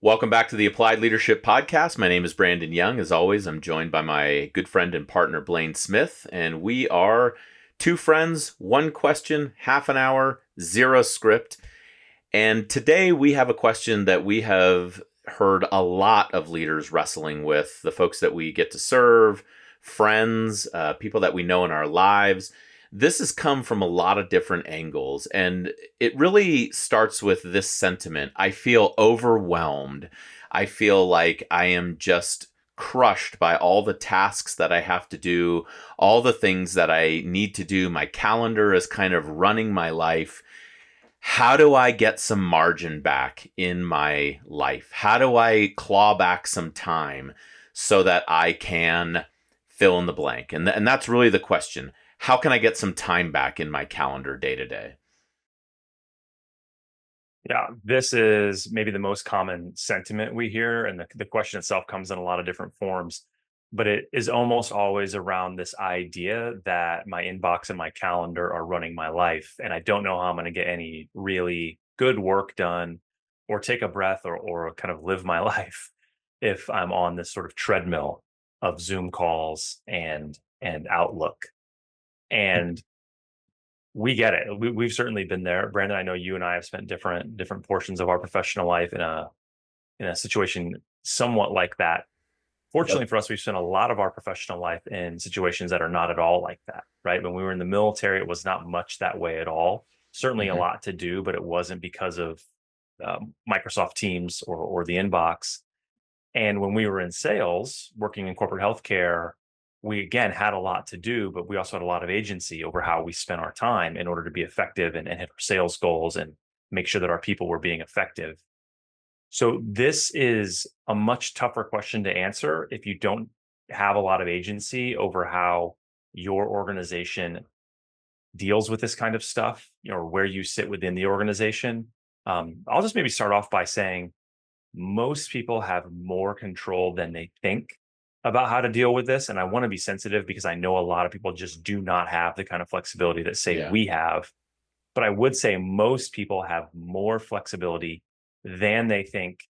Welcome back to the Applied Leadership Podcast. My name is Brandon Young. As always, I'm joined by my good friend and partner, Blaine Smith, and we are two friends, one question, half an hour, zero script. And today we have a question that we have heard a lot of leaders wrestling with, the folks that we get to serve, friends, people that we know in our lives. This has come from a lot of different angles, and it really starts with this sentiment. I feel overwhelmed. I feel like I am just crushed by all the tasks that I have to do, all the things that I need to do. My calendar is kind of running my life. How do I get some margin back in my life? How do I claw back some time so that I can fill in the blank? And that's really the question. How can I get some time back in my calendar day to day? Yeah, this is maybe the most common sentiment we hear, and the question itself comes in a lot of different forms, but it is almost always around this idea that my inbox and my calendar are running my life, and I don't know how I'm going to get any really good work done or take a breath or kind of live my life if I'm on this sort of treadmill of Zoom calls and Outlook. And we get it. We've certainly been there, Brandon. I know you and I have spent different portions of our professional life in a situation somewhat like that. Fortunately Yep. for us, we've spent a lot of our professional life in situations that are not at all like that. Right? When we were in the military, it was not much that way at all. Certainly a Mm-hmm. lot to do, but it wasn't because of Microsoft Teams or the inbox. And when we were in sales, working in corporate healthcare, we again had a lot to do, but we also had a lot of agency over how we spent our time in order to be effective and hit our sales goals and make sure that our people were being effective. So, this is a much tougher question to answer if you don't have a lot of agency over how your organization deals with this kind of stuff, or where you sit within the organization. I'll just maybe start off by saying most people have more control than they think about how to deal with this. And I want to be sensitive because I know a lot of people just do not have the kind of flexibility that, say, Yeah. we have. But I would say most people have more flexibility than they think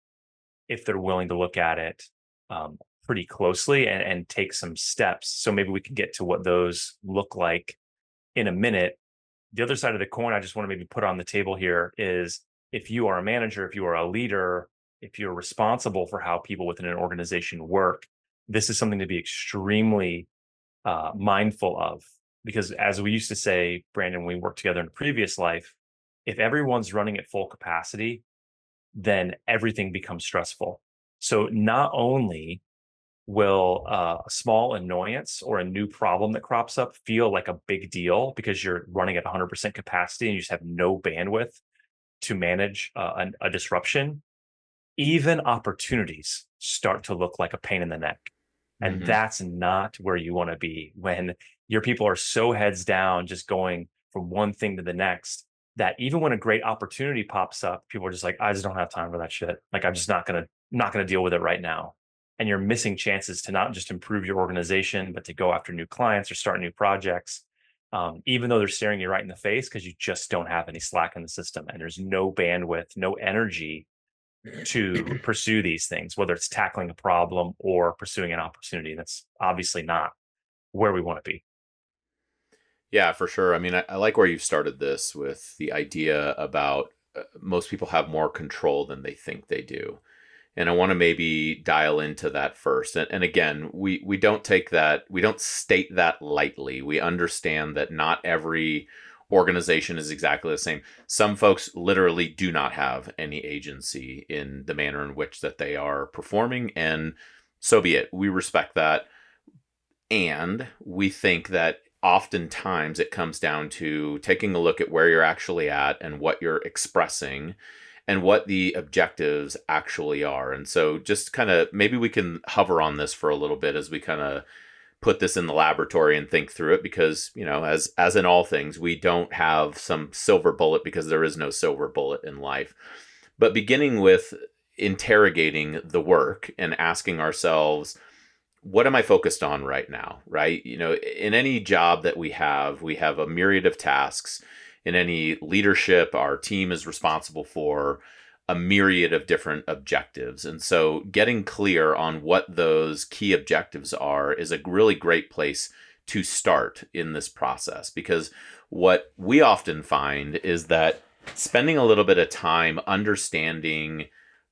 if they're willing to look at it pretty closely and take some steps. So maybe we can get to what those look like in a minute. The other side of the coin I just want to maybe put on the table here is, if you are a manager, if you are a leader, if you're responsible for how people within an organization work, this is something to be extremely mindful of. Because as we used to say, Brandon, when we worked together in a previous life, if everyone's running at full capacity, then everything becomes stressful. So not only will a small annoyance or a new problem that crops up feel like a big deal because you're running at 100% capacity and you just have no bandwidth to manage a disruption, even opportunities start to look like a pain in the neck. And Mm-hmm. that's not where you want to be when your people are so heads down, just going from one thing to the next, that even when a great opportunity pops up, people are just like, I just don't have time for that shit. Like, I'm just not gonna deal with it right now. And you're missing chances to not just improve your organization, but to go after new clients or start new projects, even though they're staring you right in the face because you just don't have any slack in the system and there's no bandwidth, no energy to pursue these things, whether it's tackling a problem or pursuing an opportunity. That's obviously not where we want to be. Yeah, for sure. I mean, I like where you've started this with the idea about most people have more control than they think they do. And I want to maybe dial into that first. And again, we don't take that, we don't state that lightly. We understand that not every organization is exactly the same. Some folks literally do not have any agency in the manner in which that they are performing. And so be it. We respect that. And we think that oftentimes it comes down to taking a look at where you're actually at and what you're expressing and what the objectives actually are. And so just kind of maybe we can hover on this for a little bit as we kind of put this in the laboratory and think through it, because, as in all things, we don't have some silver bullet, because there is no silver bullet in life. But beginning with interrogating the work and asking ourselves, what am I focused on right now? Right? In any job that we have a myriad of tasks. In any leadership our team is responsible for a myriad of different objectives. And so getting clear on what those key objectives are is a really great place to start in this process, because what we often find is that spending a little bit of time understanding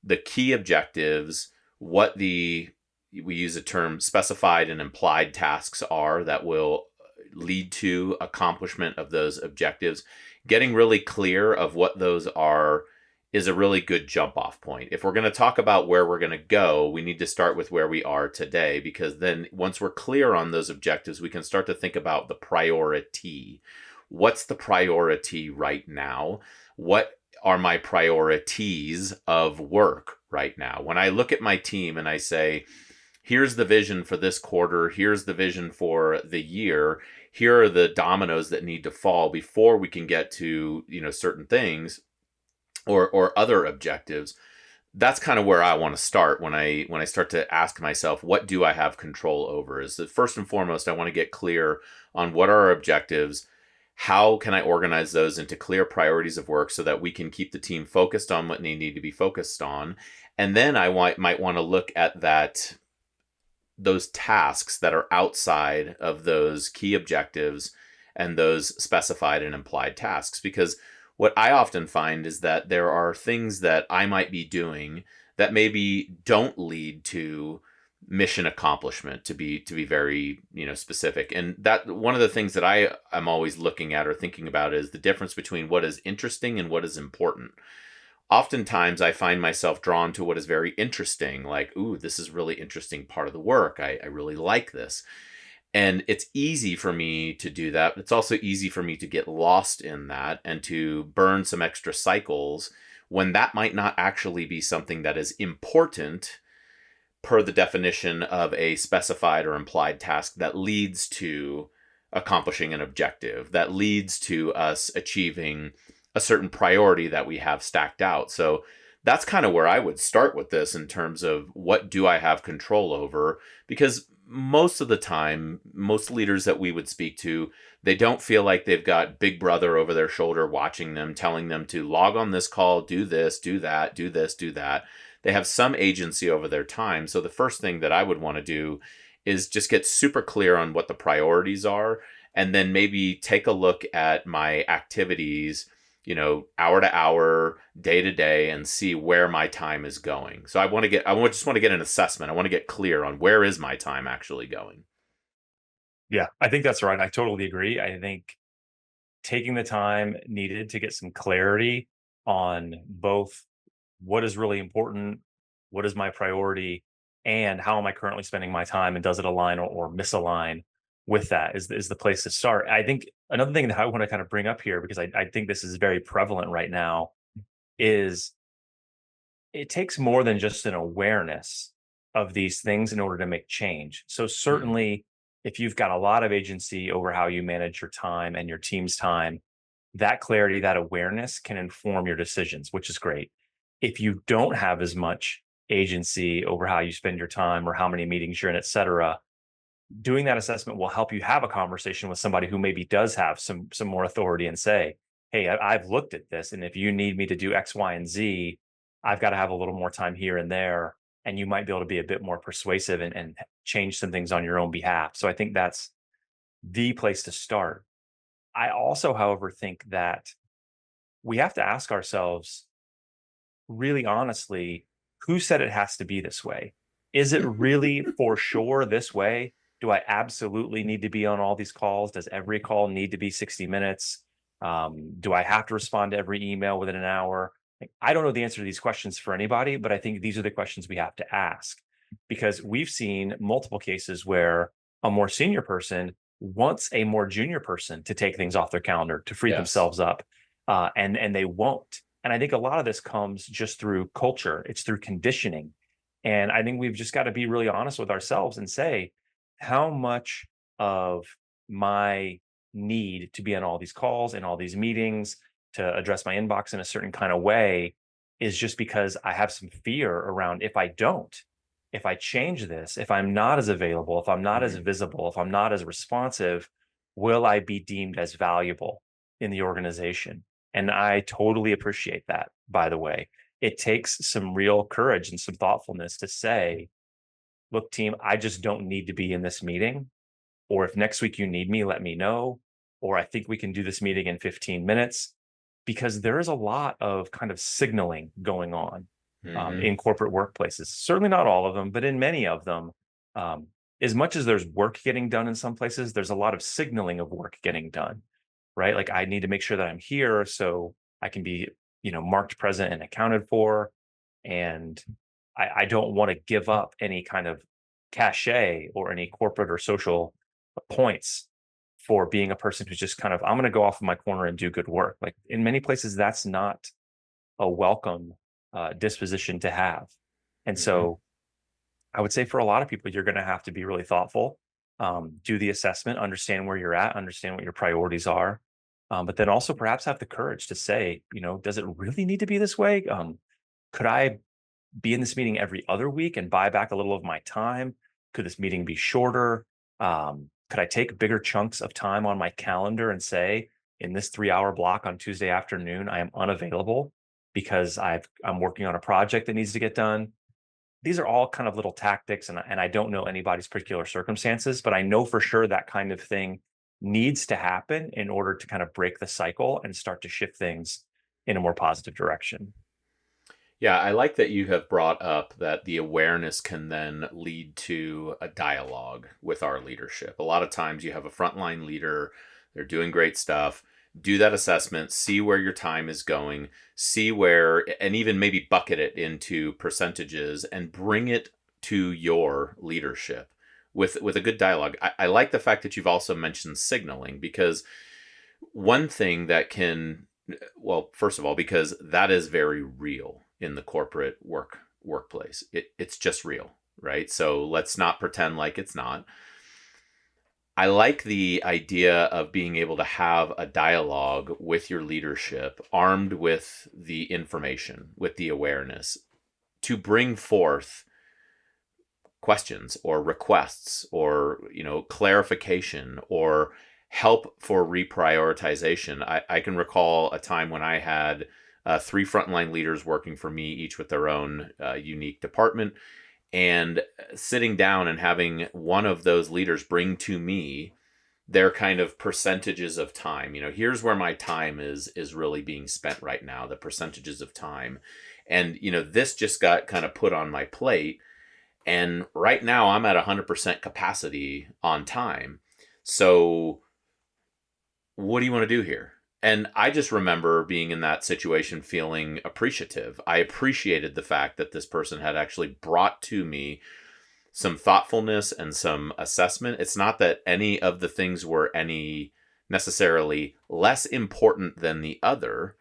the key objectives, what the we use a term specified and implied tasks are that will lead to accomplishment of those objectives, getting really clear of what those are is a really good jump off point. If we're going to talk about where we're going to go, we need to start with where we are today, because then once we're clear on those objectives, we can start to think about the priority. What's the priority right now? What are my priorities of work right now? When I look at my team and I say, here's the vision for this quarter, here's the vision for the year, here are the dominoes that need to fall before we can get to, certain things or other objectives. That's kind of where I want to start when I start to ask myself, what do I have control over? Is that first and foremost, I want to get clear on what are our objectives. How can I organize those into clear priorities of work so that we can keep the team focused on what they need to be focused on? And then I might want to look at those tasks that are outside of those key objectives and those specified and implied tasks. Because what I often find is that there are things that I might be doing that maybe don't lead to mission accomplishment, to be very specific. And that one of the things that I am always looking at or thinking about is the difference between what is interesting and what is important. Oftentimes I find myself drawn to what is very interesting, like, ooh, this is really interesting part of the work. I really like this. And it's easy for me to do that. But it's also easy for me to get lost in that and to burn some extra cycles when that might not actually be something that is important per the definition of a specified or implied task that leads to accomplishing an objective, that leads to us achieving a certain priority that we have stacked out. So that's kind of where I would start with this in terms of what do I have control over? Because most of the time, most leaders that we would speak to, they don't feel like they've got Big Brother over their shoulder watching them, telling them to log on this call, do this, do that, do this, do that. They have some agency over their time. So the first thing that I would want to do is just get super clear on what the priorities are, and then maybe take a look at my activities, hour to hour, day to day, and see where my time is going. So I just want to get an assessment. I want to get clear on where is my time actually going. Yeah, I think that's right. I totally agree. I think taking the time needed to get some clarity on both what is really important, what is my priority, and how am I currently spending my time, and does it align or misalign with that is the place to start. I think another thing that I want to kind of bring up here, because I think this is very prevalent right now, is it takes more than just an awareness of these things in order to make change. So Mm. certainly, if you've got a lot of agency over how you manage your time and your team's time, that clarity, that awareness can inform your decisions, which is great. If you don't have as much agency over how you spend your time or how many meetings you're in, et cetera, doing that assessment will help you have a conversation with somebody who maybe does have some more authority and say, hey, I've looked at this, and if you need me to do X, Y, and Z, I've got to have a little more time here and there. And you might be able to be a bit more persuasive and change some things on your own behalf. So I think that's the place to start. I also, however, think that we have to ask ourselves really honestly, who said it has to be this way? Is it really for sure this way? Do I absolutely need to be on all these calls? Does every call need to be 60 minutes? Do I have to respond to every email within an hour? Like, I don't know the answer to these questions for anybody, but I think these are the questions we have to ask, because we've seen multiple cases where a more senior person wants a more junior person to take things off their calendar to free Yes. themselves up, and they won't. And I think a lot of this comes just through culture. It's through conditioning. And I think we've just got to be really honest with ourselves and say, how much of my need to be on all these calls and all these meetings to address my inbox in a certain kind of way is just because I have some fear around, if I don't, if I change this, if I'm not as available, if I'm not as Mhm. visible, if I'm not as responsive, will I be deemed as valuable in the organization? And I totally appreciate that, by the way. it takes some real courage and some thoughtfulness to say, look, team, I just don't need to be in this meeting. Or if next week you need me, let me know. Or I think we can do this meeting in 15 minutes, because there is a lot of kind of signaling going on Hmm. in corporate workplaces. Certainly not all of them, but in many of them, um, as much as there's work getting done in some places, there's a lot of signaling of work getting done, right? Like I need to make sure that I'm here so I can be, marked present and accounted for. And I don't want to give up any kind of cachet or any corporate or social points for being a person who's just kind of, I'm going to go off in my corner and do good work. Like in many places, that's not a welcome disposition to have. And Hmm. so I would say for a lot of people, you're going to have to be really thoughtful, do the assessment, understand where you're at, understand what your priorities are. But then also perhaps have the courage to say, does it really need to be this way? Could I be in this meeting every other week and buy back a little of my time? Could this meeting be shorter? Could I take bigger chunks of time on my calendar and say, in this 3 hour block on Tuesday afternoon, I am unavailable because I'm working on a project that needs to get done. These are all kind of little tactics, and I don't know anybody's particular circumstances, but I know for sure that kind of thing needs to happen in order to kind of break the cycle and start to shift things in a more positive direction. Yeah, I like that you have brought up that the awareness can then lead to a dialogue with our leadership. A lot of times you have a frontline leader, they're doing great stuff. Do that assessment, see where your time is going, see where, and even maybe bucket it into percentages and bring it to your leadership with a good dialogue. I like the fact that you've also mentioned signaling, because one thing that can, well, first of all, because that is very real in the corporate workplace. It's just real, right? So let's not pretend like it's not. I like the idea of being able to have a dialogue with your leadership armed with the information, with the awareness to bring forth questions or requests or clarification or help for reprioritization. I can recall a time when I had three frontline leaders working for me, each with their own unique department, and sitting down and having one of those leaders bring to me their kind of percentages of time. Here's where my time is really being spent right now, the percentages of time. And this just got kind of put on my plate, and right now I'm at 100% capacity on time. So what do you want to do here? And I just remember being in that situation feeling appreciative. I appreciated the fact that this person had actually brought to me some thoughtfulness and some assessment. It's not that any of the things were any necessarily less important than the other.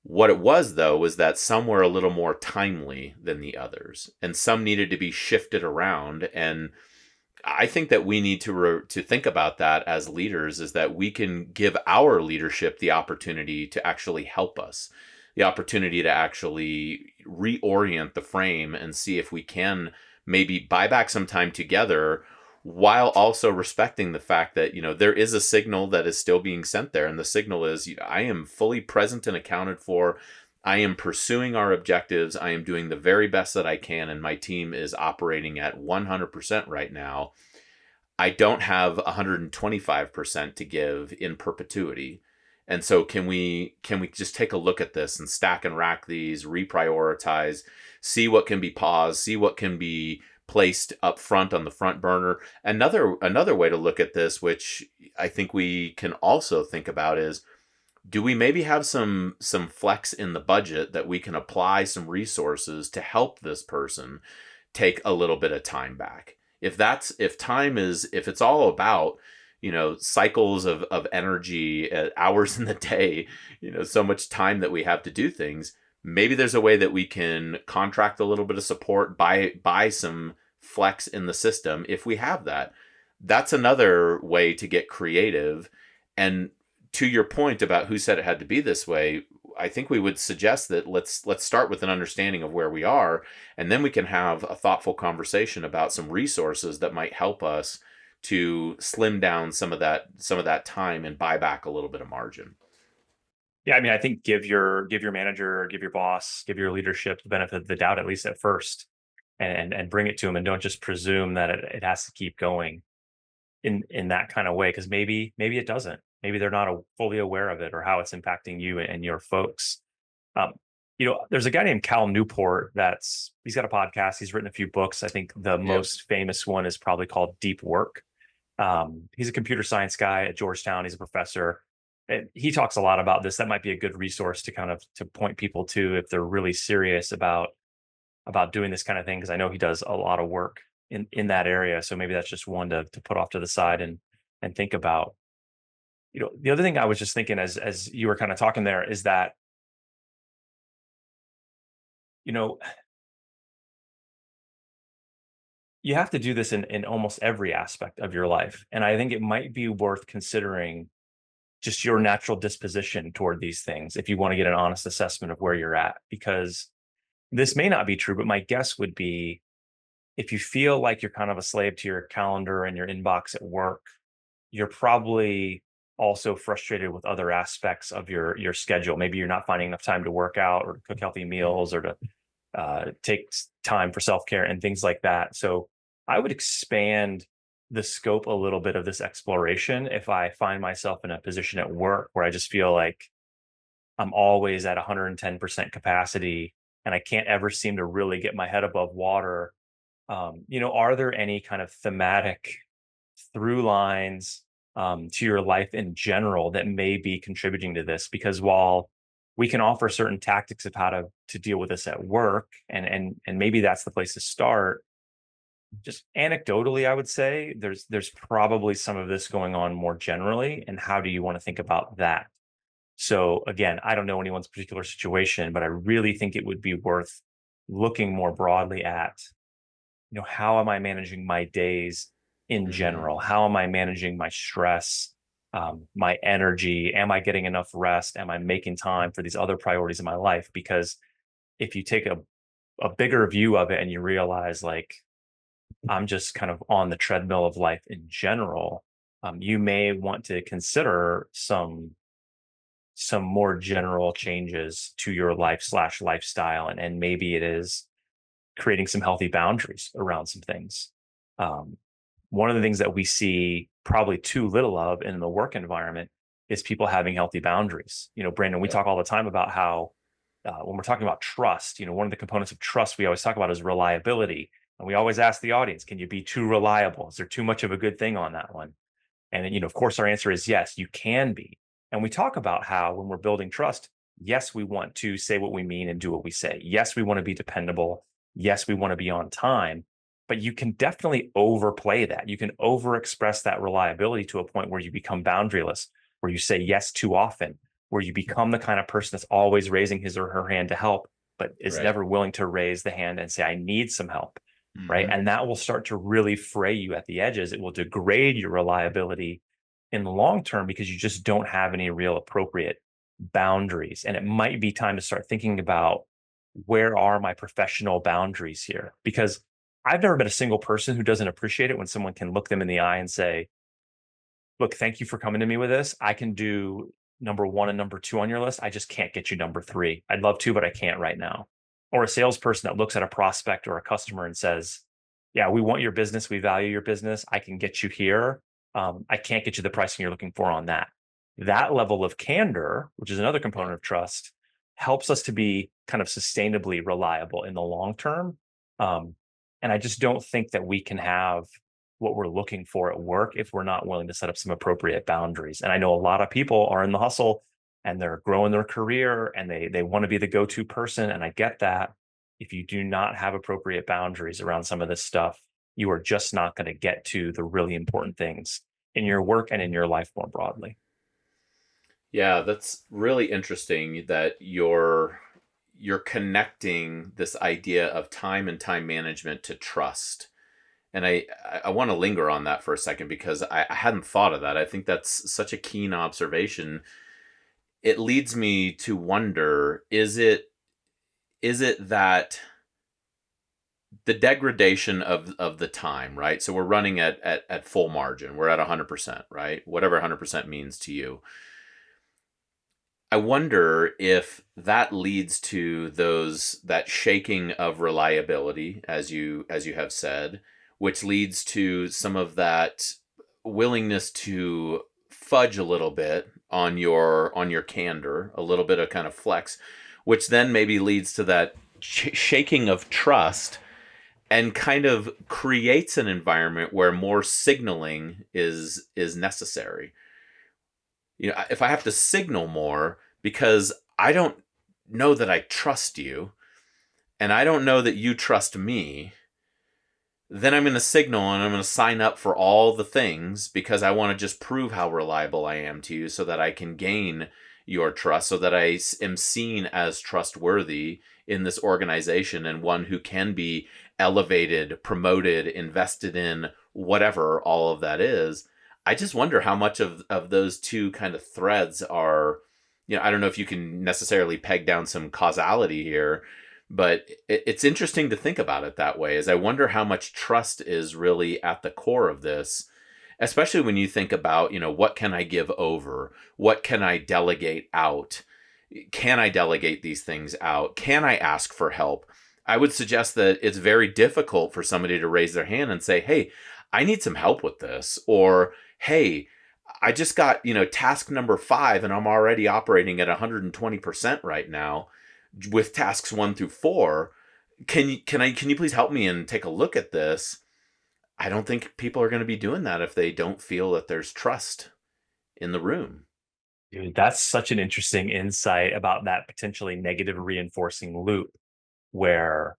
What it was, though, was that some were a little more timely than the others, and some needed to be shifted around. And I think that we need to think about that as leaders, is that we can give our leadership the opportunity to actually help us, the opportunity to actually reorient the frame and see if we can maybe buy back some time together, while also respecting the fact that there is a signal that is still being sent there, and the signal is, I am fully present and accounted for. I am pursuing our objectives. I am doing the very best that I can, and my team is operating at 100% right now. I don't have 125% to give in perpetuity. And so can we just take a look at this and stack and rack these, reprioritize, see what can be paused, see what can be placed up front on the front burner. Another way to look at this, which I think we can also think about, is, do we maybe have some flex in the budget that we can apply some resources to help this person take a little bit of time back? If it's all about cycles of energy, hours in the day, so much time that we have to do things, maybe there's a way that we can contract a little bit of support, buy some flex in the system if we have that. That's another way to get creative. And to your point about who said it had to be this way, I think we would suggest that let's start with an understanding of where we are, and then we can have a thoughtful conversation about some resources that might help us to slim down some of that time and buy back a little bit of margin. Yeah, I mean, I think give your manager, give your boss, give your leadership the benefit of the doubt, at least at first, and bring it to them, and don't just presume that it has to keep going in that kind of way, because maybe it doesn't. Maybe they're not fully aware of it or how it's impacting you and your folks. Um, there's a guy named Cal Newport he's got a podcast. He's written a few books. I think the Yep. most famous one is probably called Deep Work. He's a computer science guy at Georgetown. He's a professor. And he talks a lot about this. That might be a good resource to kind of to point people to if they're really serious about doing this kind of thing, because I know he does a lot of work in that area. So maybe that's just one to put off to the side and think about. The other thing I was just thinking as you were kind of talking there is that, you know, you have to do this in almost every aspect of your life. And I think it might be worth considering just your natural disposition toward these things if you want to get an honest assessment of where you're at. Because this may not be true, but my guess would be, if you feel like you're kind of a slave to your calendar and your inbox at work, you're probably also frustrated with other aspects of your schedule. Maybe you're not finding enough time to work out or to cook healthy meals or to take time for self-care and things like that. So I would expand the scope a little bit of this exploration if I find myself in a position at work where I just feel like I'm always at 110% capacity and I can't ever seem to really get my head above water. Are there any kind of thematic through lines to your life in general that may be contributing to this? Because while we can offer certain tactics of how to deal with this at work, and maybe that's the place to start. Just anecdotally, I would say there's probably some of this going on more generally. And how do you want to think about that? So again, I don't know anyone's particular situation, but I really think it would be worth looking more broadly at, how am I managing my days in Hmm. general? How am I managing my stress, my energy? Am I getting enough rest? Am I making time for these other priorities in my life? Because if you take a bigger view of it and you realize, like, I'm just kind of on the treadmill of life in general, you may want to consider some more general changes to your life slash lifestyle, and maybe it is creating some healthy boundaries around some things. Um, One of the things that we see probably too little of in the work environment is people having healthy boundaries. Brandon, we Yep. talk all the time about how when we're talking about trust, one of the components of trust we always talk about is reliability. And we always ask the audience, can you be too reliable? Is there too much of a good thing on that one? And then, of course, our answer is yes, you can be. And we talk about how when we're building trust, yes, we want to say what we mean and do what we say. Yes, we want to be dependable. Yes, we want to be on time. But you can definitely overplay that. You can overexpress that reliability to a point where you become boundaryless, where you say yes too often, where you become the kind of person that's always raising his or her hand to help, but is Right. never willing to raise the hand and say, I need some help. Right. Hmm. And that will start to really fray you at the edges. It will degrade your reliability in the long term because you just don't have any real appropriate boundaries. And it might be time to start thinking about, where are my professional boundaries here? Because I've never met a single person who doesn't appreciate it when someone can look them in the eye and say, look, thank you for coming to me with this. I can do number one and number two on your list. I just can't get you number three. I'd love to, but I can't right now. Or a salesperson that looks at a prospect or a customer and says, yeah, we want your business. We value your business. I can get you here. I can't get you the pricing you're looking for on that. That level of candor, which is another Yeah. component of trust, helps us to be kind of sustainably reliable in the long term. Um, and I just don't think that we can have what we're looking for at work if we're not willing to set up some appropriate boundaries. And I know a lot of people are in the hustle and they're growing their career and they want to be the go-to person. And I get that. If you do not have appropriate boundaries around some of this stuff, you are just not going to get to the really important things in your work and in your life more broadly. Yeah, that's really interesting that you're connecting this idea of time and time management to trust. And I want to linger on that for a second because I hadn't thought of that. I think that's such a keen observation. It leads me to wonder, is it that the degradation of the time, right? So we're running at full margin. We're at 100%, right? Whatever 100% means to you. I wonder if that leads to that shaking of reliability, as you have said, which leads to some of that willingness to fudge a little bit on your candor, a little bit of kind of flex, which then maybe leads to that shaking of trust and kind of creates an environment where more signaling is necessary. If I have to signal more because I don't know that I trust you and I don't know that you trust me, then I'm going to signal and I'm going to sign up for all the things because I want to just prove how reliable I am to you so that I can gain your trust, so that I am seen as trustworthy in this organization and one who can be elevated, promoted, invested in, whatever all of that is. I just wonder how much of those two kind of threads are, I don't know if you can necessarily peg down some causality here, but it's interesting to think about it that way. Is I wonder how much trust is really at the core of this, especially when you think about, what can I give over? What can I delegate out? Can I delegate these things out? Can I ask for help? I would suggest that it's very difficult for somebody to raise their hand and say, hey, I need some help with this. Or, hey, I just got, task number 5 and I'm already operating at 120% right now with tasks 1 through 4. Can you please help me and take a look at this? I don't think people are going to be doing that if they don't feel that there's trust in the room. Dude, that's such an interesting insight about that potentially negative reinforcing loop where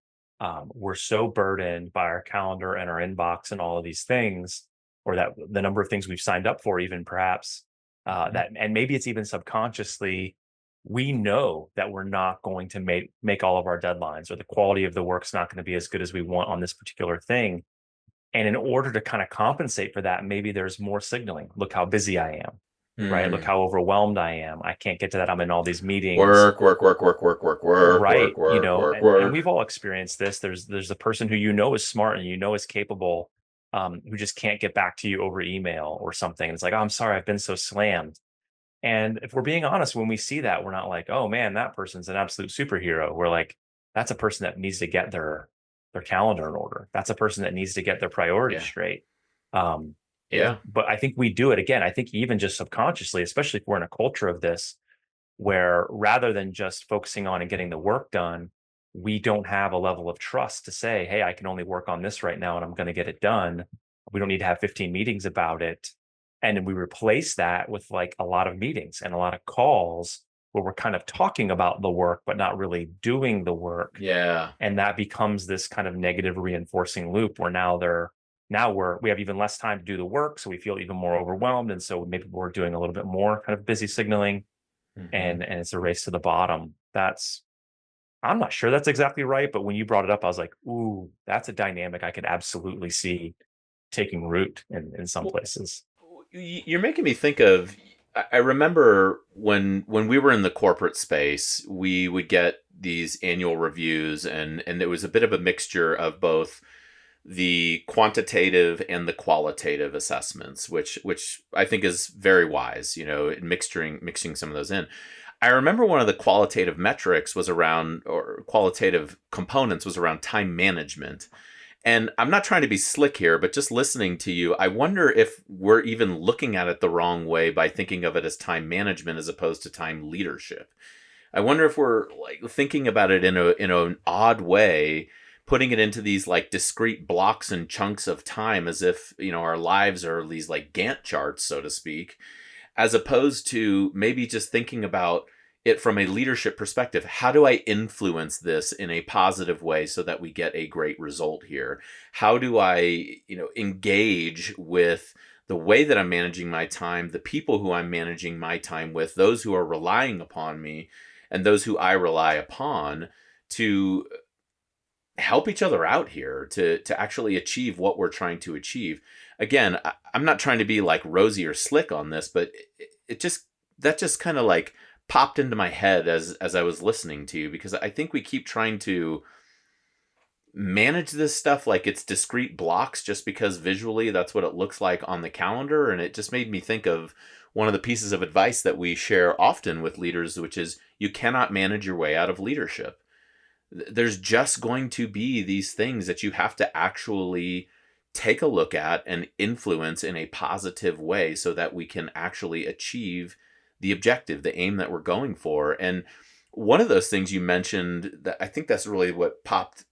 we're so burdened by our calendar and our inbox and all of these things, or that the number of things we've signed up for, even perhaps that, and maybe it's even subconsciously, we know that we're not going to make all of our deadlines, or the quality of the work's not going to be as good as we want on this particular thing. And in order to kind of compensate for that, maybe there's more signaling. Look how busy I am, right? Look Mm. how overwhelmed I am. I can't get to that. I'm in all these meetings. Work, work, work, work, work, work, work, Right. work, work, work, And we've work. all experienced this. There's a person who is smart and is capable, who just can't get back to you over email or something. It's like, oh, I'm sorry, I've been so slammed. And if we're being honest, when we see that, we're not like, oh man, that person's an absolute superhero. We're like, that's a person that needs to get their calendar in order. That's a person that needs to get their priorities Yeah. straight. Yeah. But I think we do it again. I think even just subconsciously, especially if we're in a culture of this, where rather than just focusing on and getting the work done, we don't have a level of trust to say, hey, I can only work on this right now and I'm going to get it done. We don't need to have 15 meetings about it. And then we replace that with like a lot of meetings and a lot of calls where we're kind of talking about the work, but not really doing the work. Yeah. And that becomes this kind of negative reinforcing loop where we have even less time to do the work. So we feel even more overwhelmed. And so maybe we're doing a little bit more kind of busy signaling, Hmm. and it's a race to the bottom. I'm not sure that's exactly right, but when you brought it up, I was like, ooh, that's a dynamic I could absolutely see taking root in some Well, places. you're making me think of. I remember when we were in the corporate space, we would get these annual reviews, and it was a bit of a mixture of both the quantitative and the qualitative assessments, which I think is very wise. Mixing some of those in. I remember one of the qualitative metrics was around, or qualitative components was around time management. And I'm not trying to be slick here, but just listening to you, I wonder if we're even looking at it the wrong way by thinking of it as time management as opposed to time leadership. I wonder if we're like thinking about it in an odd way, putting it into these like discrete blocks and chunks of time as if, our lives are these like Gantt charts, so to speak, as opposed to maybe just thinking about it from a leadership perspective. How do I influence this in a positive way so that we get a great result here? How do I, engage with the way that I'm managing my time, the people who I'm managing my time with, those who are relying upon me, and those who I rely upon, to help each other out here to actually achieve what we're trying to achieve. Again, I'm not trying to be like rosy or slick on this, but it just that just kind of like popped into my head as I was listening to you, because I think we keep trying to manage this stuff like it's discrete blocks just because visually that's what it looks like on the calendar, and it just made me think of one of the pieces of advice that we share often with leaders, which is you cannot manage your way out of leadership. There's just going to be these things that you have to actually take a look at and influence in a positive way so that we can actually achieve the objective, the aim that we're going for. And one of those things you mentioned that I think that's really what popped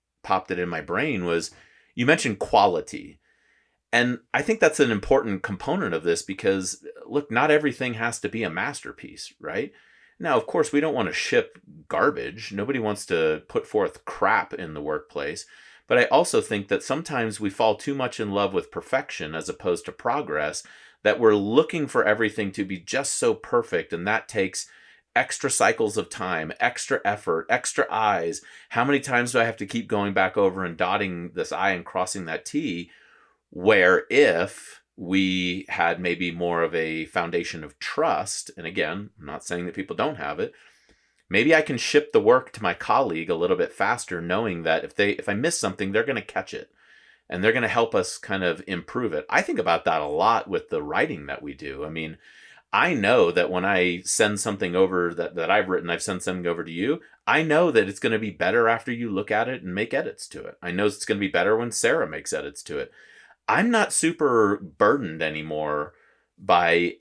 it in my brain was you mentioned quality. And I think that's an important component of this because, look, not everything has to be a masterpiece, right? Now, of course, we don't want to ship garbage. Nobody wants to put forth crap in the workplace. But I also think that sometimes we fall too much in love with perfection as opposed to progress, that we're looking for everything to be just so perfect. And that takes extra cycles of time, extra effort, extra I's. How many times do I have to keep going back over and dotting this I and crossing that T? Where if we had maybe more of a foundation of trust, and again, I'm not saying that people don't have it, maybe I can ship the work to my colleague a little bit faster, knowing that if I miss something, they're going to catch it and they're going to help us kind of improve it. I think about that a lot with the writing that we do. I mean, I know that when I send something over that I've written, I've sent something over to you. I know that it's going to be better after you look at it and make edits to it. I know it's going to be better when Sarah makes edits to it. I'm not super burdened anymore by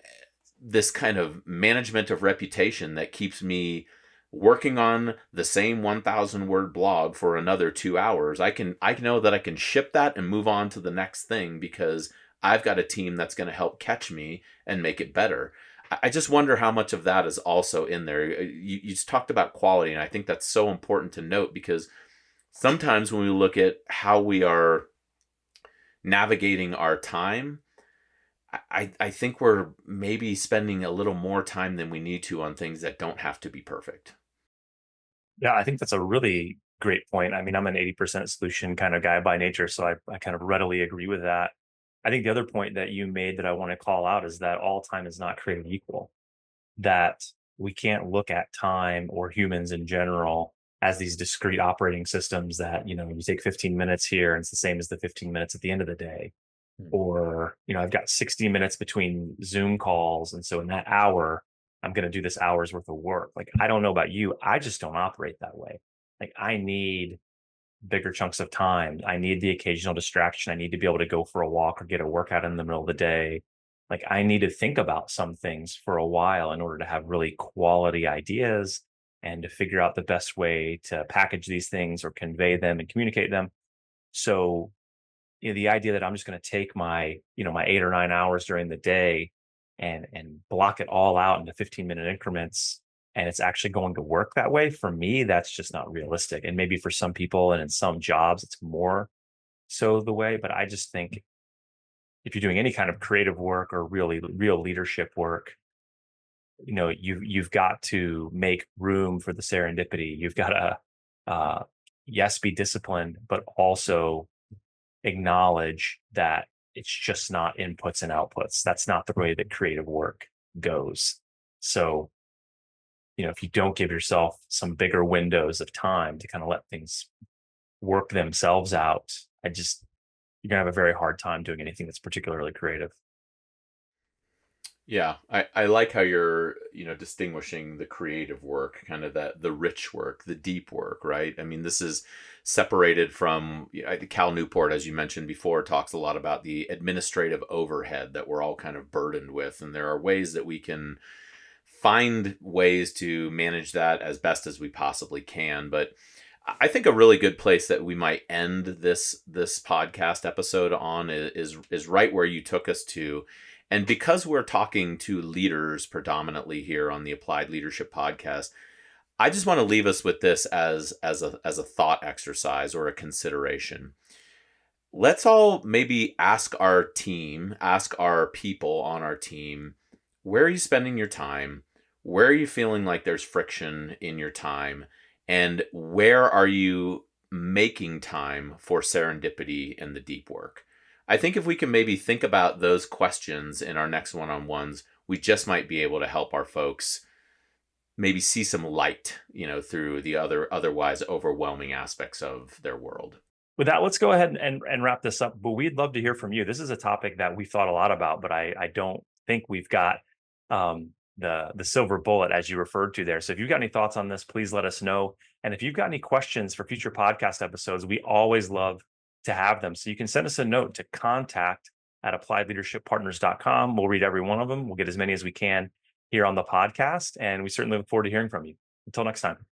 this kind of management of reputation that keeps me working on the same 1,000 word blog for another 2 hours. I know that I can ship that and move on to the next thing because I've got a team that's going to help catch me and make it better. I just wonder how much of that is also in there. You just talked about quality, and I think that's so important to note because sometimes when we look at how we are navigating our time, I think we're maybe spending a little more time than we need to on things that don't have to be perfect. Yeah, I think that's a really great point. I mean, I'm an 80% solution kind of guy by nature, so I kind of readily agree with that. I think the other point that you made that I want to call out is that all time is not created equal, that we can't look at time or humans in general as these discrete operating systems that, you take 15 minutes here and it's the same as the 15 minutes at the end of the day. Hmm. Or, I've got 60 minutes between Zoom calls. And so in that hour, I'm going to do this hour's worth of work. Like, I don't know about you. I just don't operate that way. Like, I need bigger chunks of time. I need the occasional distraction. I need to be able to go for a walk or get a workout in the middle of the day. Like, I need to think about some things for a while in order to have really quality ideas and to figure out the best way to package these things or convey them and communicate them. So, the idea that I'm just going to take my 8 or 9 hours during the day and block it all out into 15-minute increments, and it's actually going to work that way, for me, that's just not realistic. And maybe for some people and in some jobs, it's more so the way. But I just think if you're doing any kind of creative work or really real leadership work, you've got to make room for the serendipity. You've got to, yes, be disciplined, but also acknowledge that it's just not inputs and outputs. That's not the way that creative work goes. So, if you don't give yourself some bigger windows of time to kind of let things work themselves out, you're gonna have a very hard time doing anything that's particularly creative. Yeah, I like how you're, distinguishing the creative work, kind of that the rich work, the deep work, right? I mean, this is separated from Cal Newport, as you mentioned before, talks a lot about the administrative overhead that we're all kind of burdened with, and there are ways that we can find ways to manage that as best as we possibly can. But I think a really good place that we might end this podcast episode on is right where you took us to. And because we're talking to leaders predominantly here on the Applied Leadership Podcast, I just want to leave us with this as a thought exercise or a consideration. Let's all maybe ask our people on our team, where are you spending your time? Where are you feeling like there's friction in your time? And where are you making time for serendipity and the deep work? I think if we can maybe think about those questions in our next one-on-ones, we just might be able to help our folks maybe see some light, through the otherwise overwhelming aspects of their world. With that, let's go ahead and wrap this up. But we'd love to hear from you. This is a topic that we've thought a lot about, but I don't think we've got the silver bullet, as you referred to there. So if you've got any thoughts on this, please let us know. And if you've got any questions for future podcast episodes, we always love to have them. So you can send us a note to contact@appliedleadershippartners.com. We'll read every one of them. We'll get as many as we can here on the podcast. And we certainly look forward to hearing from you. Until next time.